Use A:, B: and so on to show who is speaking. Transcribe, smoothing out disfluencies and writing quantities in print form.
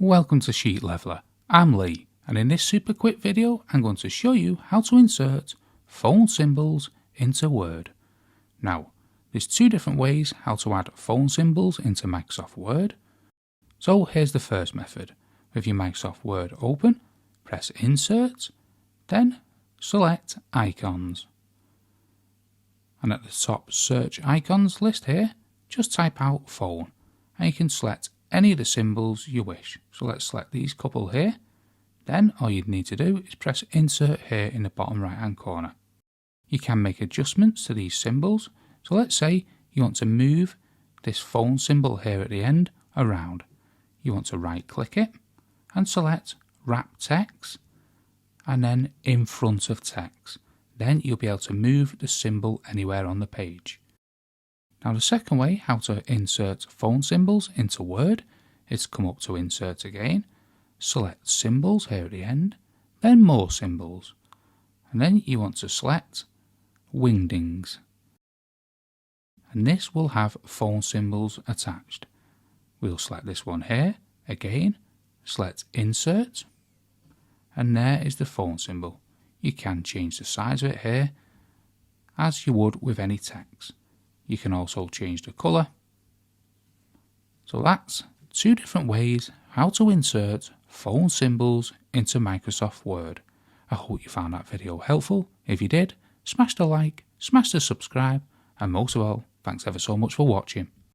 A: Welcome to Sheet Leveler. I'm Lee, and in this super quick video I'm going to show you how to insert phone symbols into Word. Now, there's two different ways how to add phone symbols into Microsoft Word. So here's the first method. With your Microsoft Word open, press Insert, then select Icons. And at the top search icons list here, just type out phone, and you can select any of the symbols you wish. So let's select these couple here. Then all you'd need to do is press Insert here in the bottom right hand corner. You can make adjustments to these symbols. So let's say you want to move this phone symbol here at the end around. You want to right click it and select Wrap Text and then in front of text. Then you'll be able to move the symbol anywhere on the page. Now the second way how to insert phone symbols into Word is to come up to Insert again, select Symbols here at the end, then More Symbols, and then you want to select Wingdings. And this will have phone symbols attached. We'll select this one here, again, select Insert, and there is the phone symbol. You can change the size of it here, as you would with any text. You can also change the colour. So that's two different ways how to insert phone symbols into Microsoft Word. I hope you found that video helpful. If you did, smash the like, smash the subscribe, and most of all, thanks ever so much for watching.